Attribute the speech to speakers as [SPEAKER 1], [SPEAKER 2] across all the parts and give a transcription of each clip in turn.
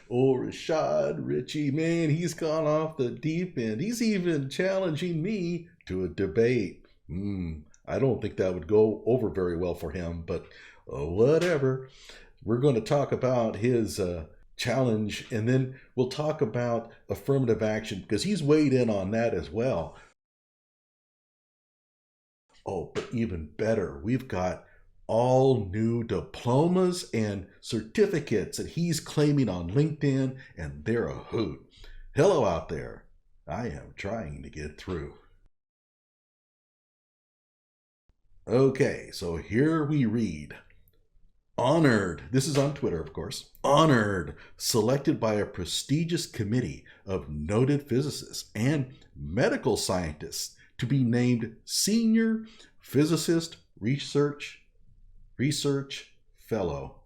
[SPEAKER 1] Oh, Rashad, Richey, man, he's gone off the deep end. He's even challenging me to a debate. I don't think that would go over very well for him, but whatever. We're going to talk about his challenge, and then we'll talk about affirmative action because he's weighed in on that as well. Oh, but even better, we've got all new diplomas and certificates that he's claiming on LinkedIn, and they're a hoot. Hello out there. I am trying to get through. Okay, so here we read. Honored, this is on Twitter, of course, honored, selected by a prestigious committee of noted physicists and medical scientists to be named Senior Physicist Research Fellow.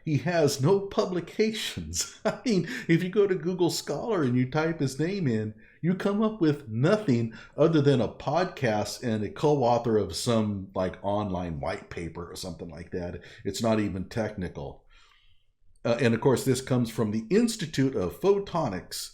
[SPEAKER 1] He has no publications. I mean, if you go to Google Scholar and you type his name in, you come up with nothing other than a podcast and a co-author of some like online white paper or something like that. It's not even technical. And of course, this comes from the Institute of Photonics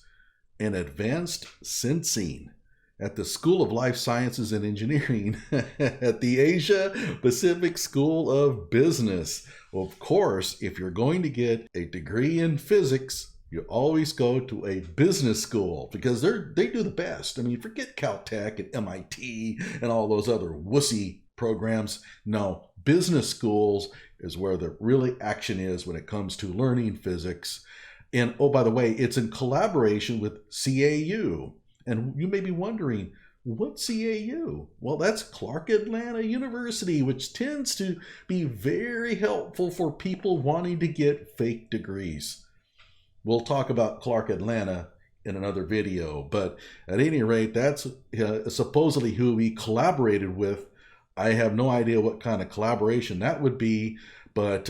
[SPEAKER 1] and Advanced Sensing at the School of Life Sciences and Engineering at the Asia Pacific School of Business. Well, of course, if you're going to get a degree in physics, you always go to a business school because they do the best. I mean, forget Caltech and MIT and all those other wussy programs. No, business schools is where the really action is when it comes to learning physics. And oh, by the way, it's in collaboration with CAU. And you may be wondering, what's CAU? Well, that's Clark Atlanta University, which tends to be very helpful for people wanting to get fake degrees. We'll talk about Clark Atlanta in another video, but at any rate, that's supposedly who we collaborated with. I have no idea what kind of collaboration that would be, but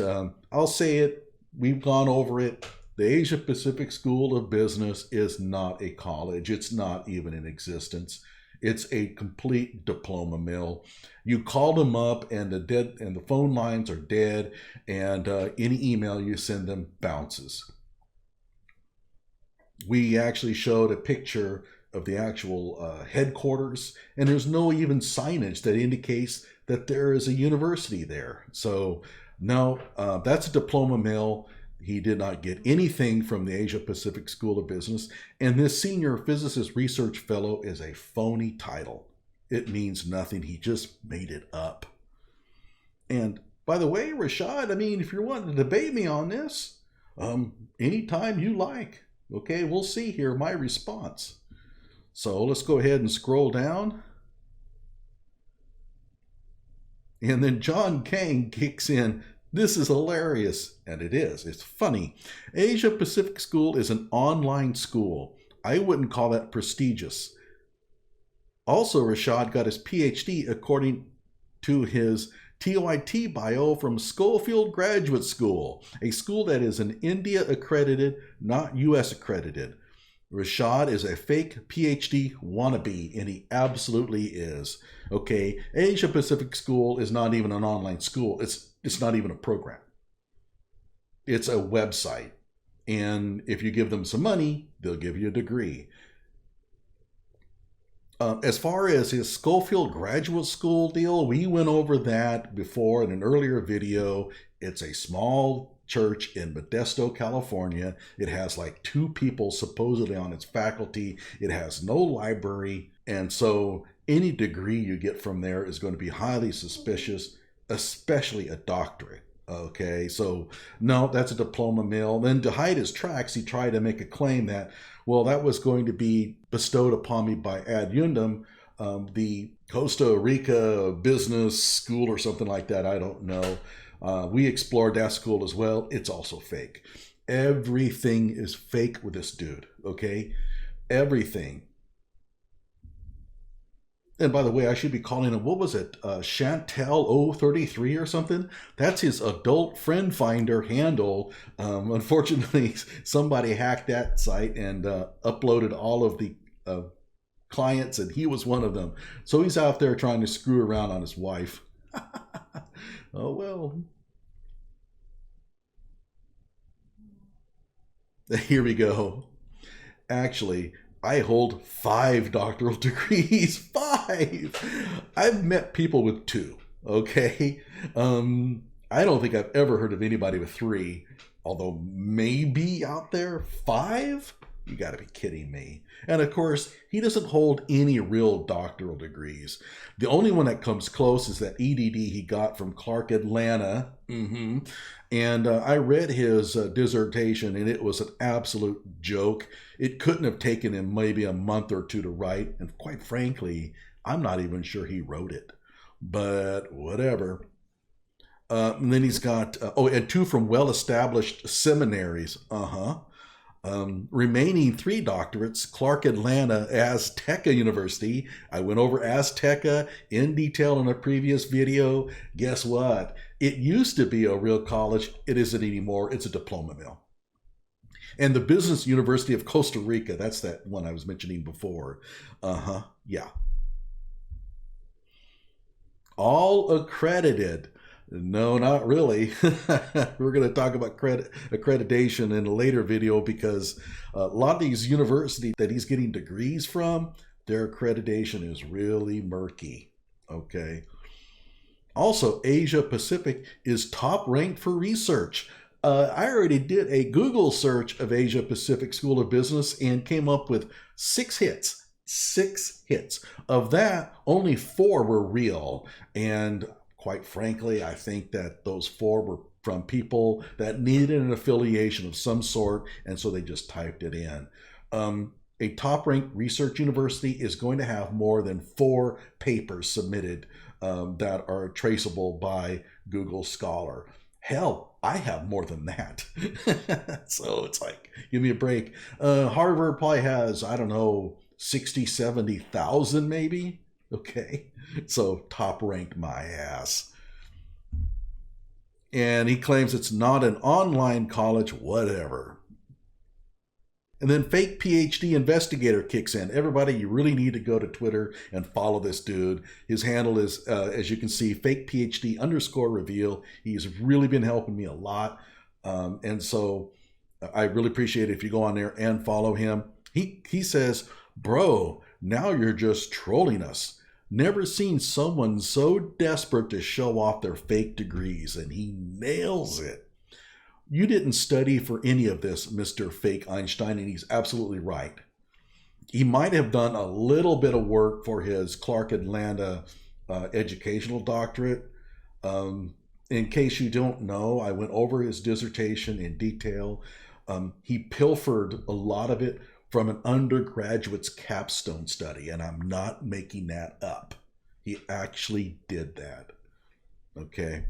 [SPEAKER 1] I'll say it. We've gone over it. The Asia Pacific School of Business is not a college. It's not even in existence. It's a complete diploma mill. You call them up and the phone lines are dead, and any email you send them bounces. We actually showed a picture of the actual headquarters, and there's no even signage that indicates that there is a university there. So no, that's a diploma mill. He did not get anything from the Asia Pacific School of Business. And this Senior Physicist Research Fellow is a phony title. It means nothing. He just made it up. And by the way, Rashad, I mean, if you're wanting to debate me on this, anytime you like. Okay, we'll see here my response. So let's go ahead and scroll down. And then John Kang kicks in. This is hilarious, and it is. It's funny. Asia Pacific School is an online school. I wouldn't call that prestigious. Also, Rashad got his PhD according to his TOIT bio from Schofield Graduate School, a school that is an India accredited, not US accredited. Rashad is a fake PhD wannabe, and he absolutely is. Okay, Asia Pacific School is not even an online school. It's not even a program. It's a website. And if you give them some money, they'll give you a degree. As far as his Schofield Graduate School deal, we went over that before in an earlier video. It's a small church in Modesto, California. It has like 2 people supposedly on its faculty. It has no library. And so any degree you get from there is going to be highly suspicious, especially a doctorate. Okay, so no, that's a diploma mill. Then to hide his tracks, he tried to make a claim that, well, that was going to be bestowed upon me by Ad Undum, the Costa Rica Business School or something like that. I don't know. We explored that school as well. It's also fake. Everything is fake with this dude, okay? Everything. And by the way, I should be calling him, what was it, Chantel033 or something? That's his adult friend finder handle. Unfortunately, somebody hacked that site and uploaded all of the clients, and he was one of them. So he's out there trying to screw around on his wife. Oh, well. Here we go. Actually, I hold 5 doctoral degrees. 5! I've met people with 2, okay? I don't think I've ever heard of anybody with 3, although maybe out there 5? You gotta be kidding me. And of course, he doesn't hold any real doctoral degrees. The only one that comes close is that EDD he got from Clark Atlanta. And I read his dissertation, and it was an absolute joke. It couldn't have taken him maybe a month or 2 to write. And quite frankly, I'm not even sure he wrote it. But whatever. And then he's got, and 2 from well-established seminaries. Remaining 3 doctorates, Clark Atlanta, Azteca University. I went over Azteca in detail in a previous video. Guess what? It used to be a real college. It isn't anymore. It's a diploma mill. And the Business University of Costa Rica, that's that one I was mentioning before. Yeah. All accredited. No, not really. We're going to talk about accreditation in a later video, because a lot of these universities that he's getting degrees from, their accreditation is really murky. Okay. Also, Asia Pacific is top ranked for research. I already did a Google search of Asia Pacific School of Business and came up with 6 hits. 6 hits. Of that, only 4 were real. And quite frankly, I think that those 4 were from people that needed an affiliation of some sort, and so they just typed it in. A top-ranked research university is going to have more than 4 papers submitted that are traceable by Google Scholar. Hell, I have more than that. So it's like, give me a break. Harvard probably has, I don't know, 60, 70,000 maybe. Okay, so top ranked my ass. And he claims it's not an online college, whatever. And then fake PhD investigator kicks in. Everybody, you really need to go to Twitter and follow this dude. His handle is, as you can see, fake PhD _reveal. He's really been helping me a lot. And so I really appreciate it if you go on there and follow him. He says, bro, now you're just trolling us. Never seen someone so desperate to show off their fake degrees, and he nails it. You didn't study for any of this, Mr. Fake Einstein, and he's absolutely right. He might have done a little bit of work for his Clark Atlanta educational doctorate. In case you don't know, I went over his dissertation in detail. He pilfered a lot of it from an undergraduate's capstone study, and I'm not making that up. He actually did that. Okay.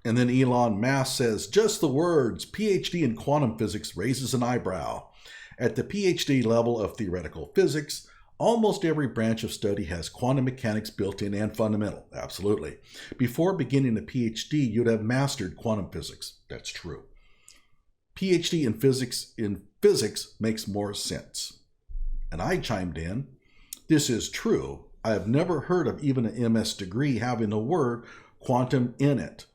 [SPEAKER 1] And then Elon Musk says, just the words, PhD in quantum physics raises an eyebrow. At the PhD level of theoretical physics, almost every branch of study has quantum mechanics built in and fundamental. Absolutely. Before beginning a PhD, you'd have mastered quantum physics. That's true. PhD in physics makes more sense. And I chimed in, this is true. I have never heard of even an MS degree having the word quantum in it.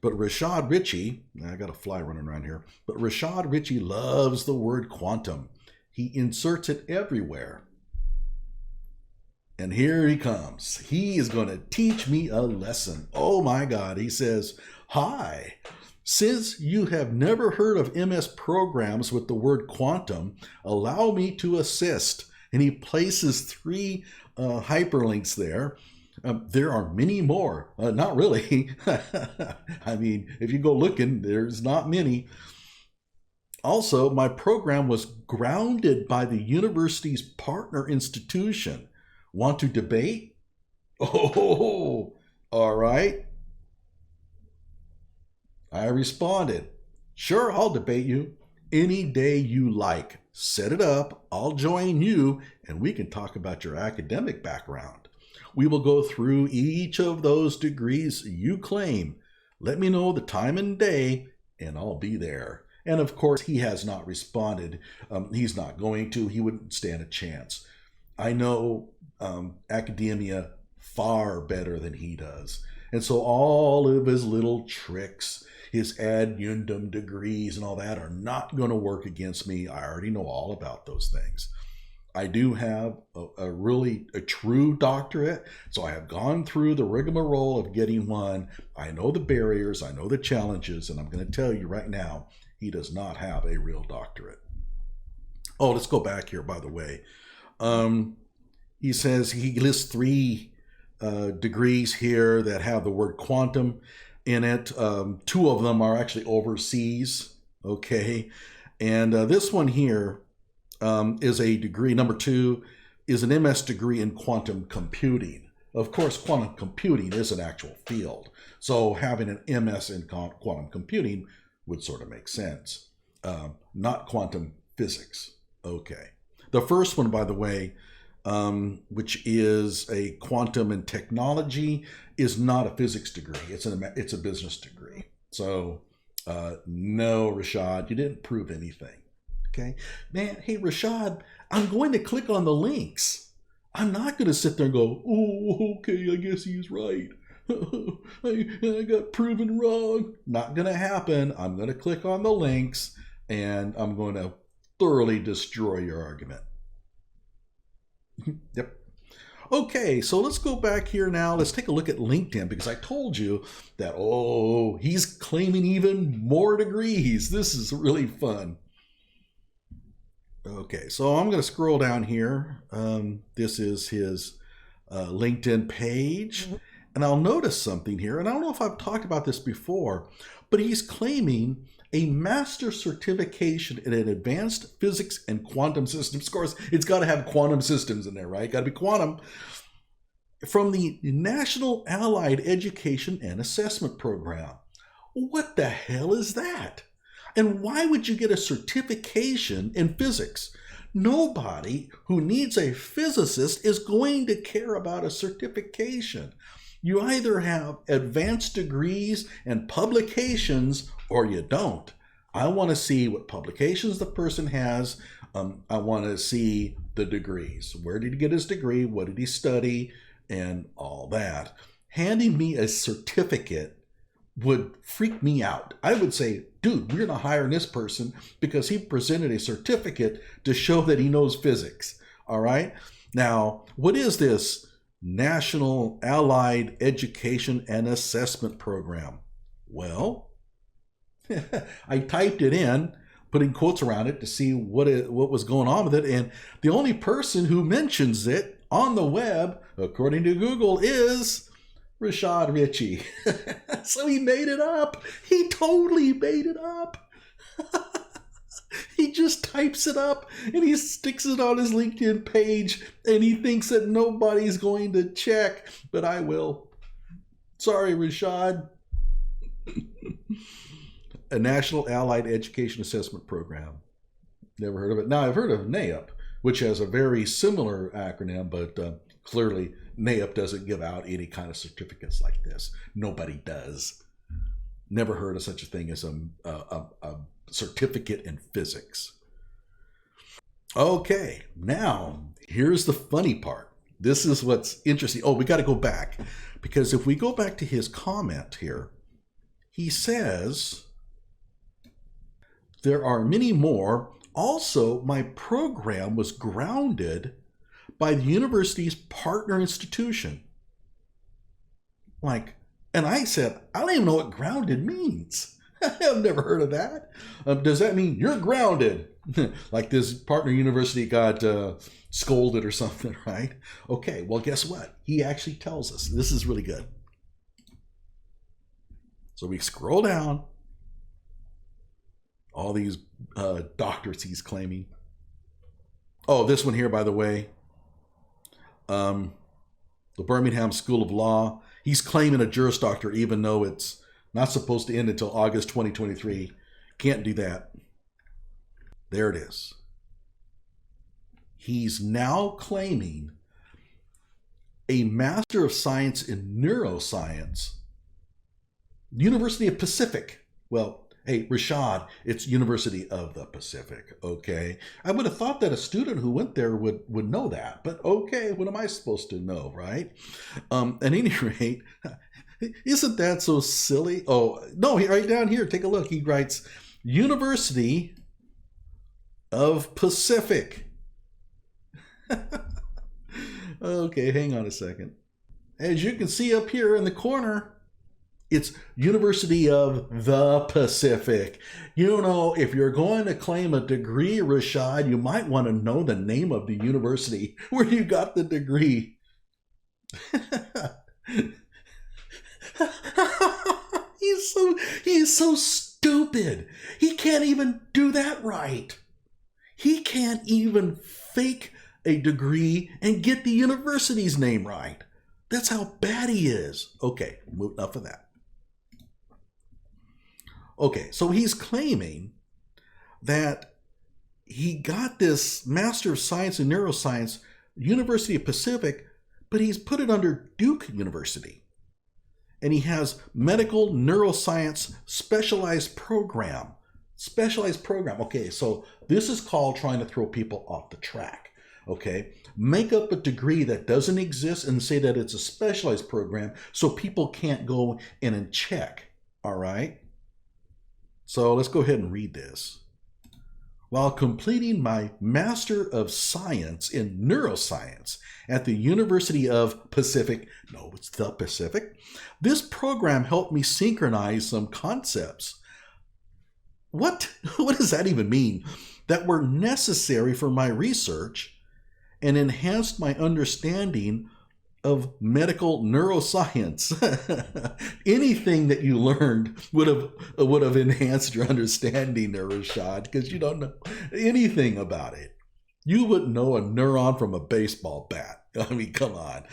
[SPEAKER 1] But Rashad Richey, I got a fly running around here, but Rashad Richey loves the word quantum. He inserts it everywhere. And here he comes. He is going to teach me a lesson. Oh my God. He says, hi. Since you have never heard of MS programs with the word quantum, allow me to assist. And he places 3 hyperlinks there. There are many more. Not really. I mean, if you go looking, there's not many. Also, my program was grounded by the university's partner institution. Want to debate? Oh, all right. I responded, sure, I'll debate you any day you like. Set it up, I'll join you, and we can talk about your academic background. We will go through each of those degrees you claim. Let me know the time and day, and I'll be there. And of course, he has not responded. He's not going to. He wouldn't stand a chance. I know academia far better than he does. And so all of his little tricks, his ad unum degrees and all that are not going to work against me. I already know all about those things. I do have a true doctorate, so I have gone through the rigmarole of getting one. I know the barriers, I know the challenges, and I'm going to tell you right now, he does not have a real doctorate. Oh, let's go back here, by the way. He says he lists 3 degrees here that have the word quantum in it. 2 of them are actually overseas, okay? And this one here is a degree. Number 2 is an MS degree in quantum computing. Of course, quantum computing is an actual field, so having an MS in quantum computing would sort of make sense. Not quantum physics. Okay. The first one, by the way, which is a quantum and technology, is not a physics degree. It's a business degree. So no, Rashad, you didn't prove anything. Okay, man. Hey, Rashad, I'm going to click on the links. I'm not going to sit there and go, oh, okay, I guess he's right. I got proven wrong. Not going to happen. I'm going to click on the links and I'm going to thoroughly destroy your argument. Yep. Okay, so let's go back here now. Let's take a look at LinkedIn, because I told you that, oh, he's claiming even more degrees. This is really fun. Okay, so I'm going to scroll down here. This is his LinkedIn page. And I'll notice something here. And I don't know if I've talked about this before, but he's claiming a master's certification in an advanced physics and quantum systems. Of course, it's got to have quantum systems in there, right? Got to be quantum. From the National Allied Education and Assessment Program. What the hell is that? And why would you get a certification in physics? Nobody who needs a physicist is going to care about a certification. You either have advanced degrees and publications or you don't. I want to see what publications the person has. I want to see the degrees. Where did he get his degree? What did he study? And all that. Handing me a certificate would freak me out. I would say, dude, we're not hiring this person because he presented a certificate to show that he knows physics. All right. Now, what is this National Allied Education and Assessment Program? Well, I typed it in, putting quotes around it to see what was going on with it. And the only person who mentions it on the web, according to Google, is Rashad Richey. So he made it up. He totally made it up. He just types it up and he sticks it on his LinkedIn page and he thinks that nobody's going to check, but I will. Sorry, Rashad. A National Allied Education Assessment Program. Never heard of it. Now, I've heard of NAEP, which has a very similar acronym, but clearly NAEP doesn't give out any kind of certificates like this. Nobody does. Never heard of such a thing as a certificate in physics. Okay, now here's the funny part. This is what's interesting. Oh, we got to go back, because if we go back to his comment here, he says, there are many more. Also, my program was grounded by the university's partner institution. And I said, I don't even know what grounded means. I've never heard of that. Does that mean you're grounded? Like this partner university got scolded or something, right? Okay, well, guess what? He actually tells us. This is really good. So we scroll down. All these doctorates he's claiming. Oh, this one here, by the way. The Birmingham School of Law. He's claiming a Juris Doctorate even though it's not supposed to end until August 2023. Can't do that. There it is. He's now claiming a Master of Science in Neuroscience. University of Pacific. Well, hey, Rashad, it's University of the Pacific, okay? I would have thought that a student who went there would know that, but okay, what am I supposed to know, right? At any rate, Isn't that so silly? Oh, no, right down here, take a look. He writes, University of Pacific. Okay, hang on a second. As you can see up here in the corner, it's University of the Pacific. You know, if you're going to claim a degree, Rashad, you might want to know the name of the university where you got the degree. He's so stupid. He can't even do that right. He can't even fake a degree and get the university's name right. That's how bad he is. Okay, enough of that. Okay, so he's claiming that he got this Master of Science in Neuroscience, University of Pacific, but he's put it under Duke University. And he has Medical Neuroscience Specialized Program. Specialized Program. Okay, so this is called trying to throw people off the track. Okay, make up a degree that doesn't exist and say that it's a specialized program so people can't go in and check. All right? So let's go ahead and read this. While completing my Master of Science in Neuroscience at the University of Pacific, no, it's the Pacific, this program helped me synchronize some concepts. What does that even mean? That were necessary for my research and enhanced my understanding of medical neuroscience. Anything that you learned would have enhanced your understanding there, Rashad, because you don't know anything about it. You wouldn't know a neuron from a baseball bat. I mean, come on.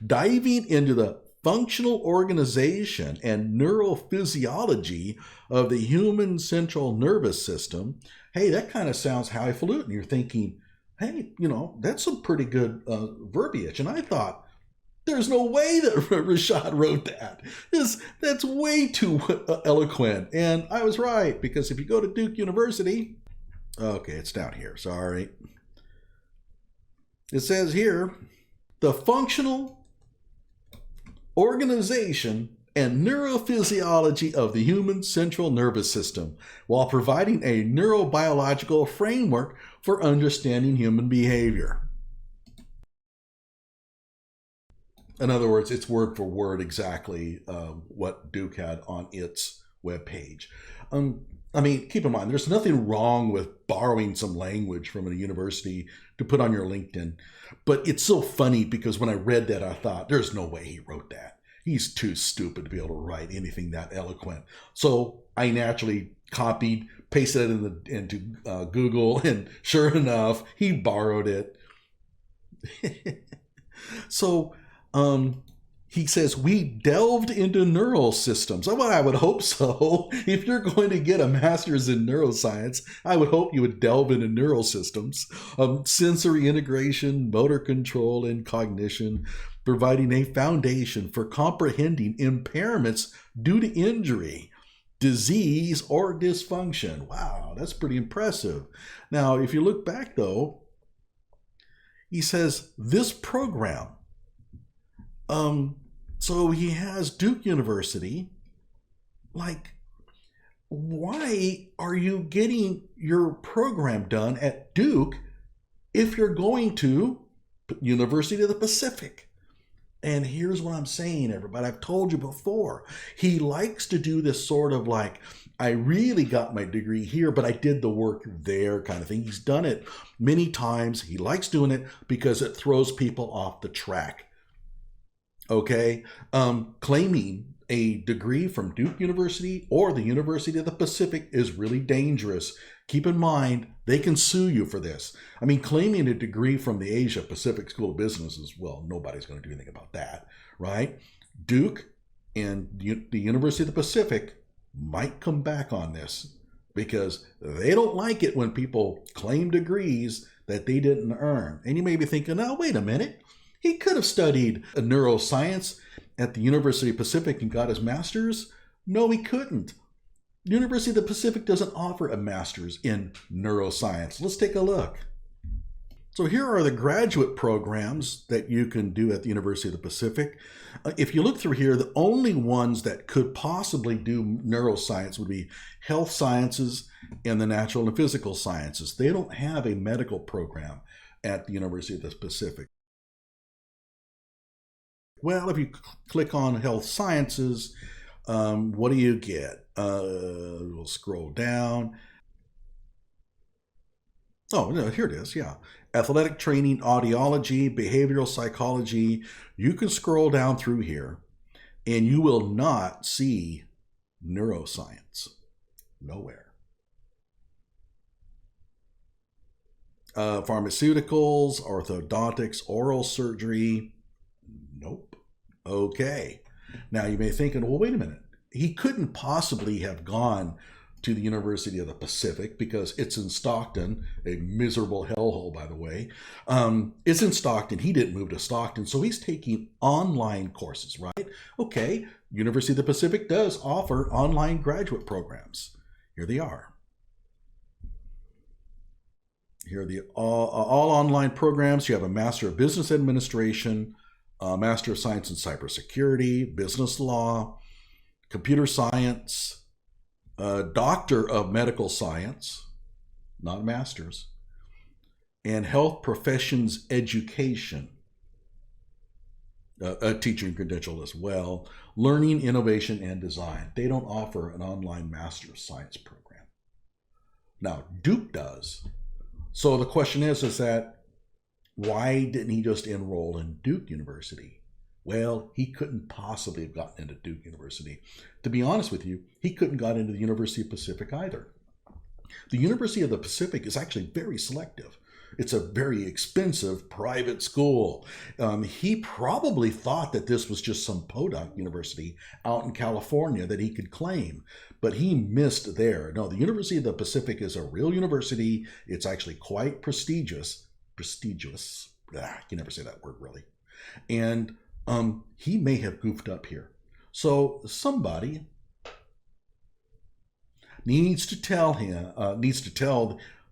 [SPEAKER 1] Diving into the functional organization and neurophysiology of the human central nervous system, hey, that kind of sounds highfalutin. You're thinking, hey, you know, that's some pretty good verbiage. And I thought, there's no way that Rashad wrote that. That's way too eloquent. And I was right, because if you go to Duke University, okay, it's down here, sorry. It says here, the functional organization and neurophysiology of the human central nervous system, while providing a neurobiological framework for understanding human behavior. In other words, it's word for word exactly what Duke had on its webpage. I mean, keep in mind, there's nothing wrong with borrowing some language from a university to put on your LinkedIn. But it's so funny because when I read that, I thought, there's no way he wrote that. He's too stupid to be able to write anything that eloquent. So I naturally copied, pasted it into Google, and sure enough, he borrowed it. So he says, we delved into neural systems. Well, I would hope so. If you're going to get a master's in neuroscience, I would hope you would delve into neural systems, sensory integration, motor control, and cognition, providing a foundation for comprehending impairments due to injury, disease, or dysfunction. Wow, that's pretty impressive. Now, if you look back, though, he says this program, so he has Duke University. Like, why are you getting your program done at Duke if you're going to University of the Pacific? And here's what I'm saying, everybody. I've told you before. He likes to do this sort of like, I really got my degree here, but I did the work there kind of thing. He's done it many times. He likes doing it because it throws people off the track. Okay, claiming a degree from Duke University or the University of the Pacific is really dangerous. Keep in mind, they can sue you for this. I mean, claiming a degree from the Asia Pacific School of Business is, well, nobody's going to do anything about that, right? Duke and the University of the Pacific might come back on this because they don't like it when people claim degrees that they didn't earn. And you may be thinking, now, wait a minute. He could have studied neuroscience at the University of Pacific and got his master's. No, he couldn't. The University of the Pacific doesn't offer a master's in neuroscience. Let's take a look. So here are the graduate programs that you can do at the University of the Pacific. If you look through here, the only ones that could possibly do neuroscience would be health sciences and the natural and physical sciences. They don't have a medical program at the University of the Pacific. Well, if you click on health sciences, what do you get? We'll scroll down. Oh, no, here it is. Yeah. Athletic training, audiology, behavioral psychology. You can scroll down through here and you will not see neuroscience. Nowhere. Pharmaceuticals, orthodontics, oral surgery. Nope. Okay. Now you may be thinking, well, wait a minute. He couldn't possibly have gone to the University of the Pacific because it's in Stockton, a miserable hellhole, by the way. It's in Stockton. He didn't move to Stockton, so he's taking online courses, right? Okay, University of the Pacific does offer online graduate programs. Here they are. Here are the all online programs. You have a Master of Business Administration, Master of Science in Cybersecurity, Business Law, Computer Science, Doctor of Medical Science, not Master's, and Health Professions Education, a teaching credential as well, Learning, Innovation, and Design. They don't offer an online Master of Science program. Now, Duke does. So the question is that why didn't he just enroll in Duke University? Well, he couldn't possibly have gotten into Duke University. To be honest with you, he couldn't got into the University of Pacific either. The University of the Pacific is actually very selective. It's a very expensive private school. He probably thought that this was just some podunk university out in California that he could claim, but he missed there. No, the University of the Pacific is a real university. It's actually quite prestigious. Prestigious. I can never say that word really. And he may have goofed up here. So somebody needs to tell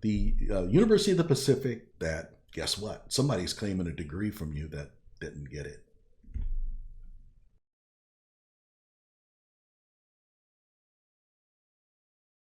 [SPEAKER 1] the University of the Pacific that, guess what? Somebody's claiming a degree from you that didn't get it.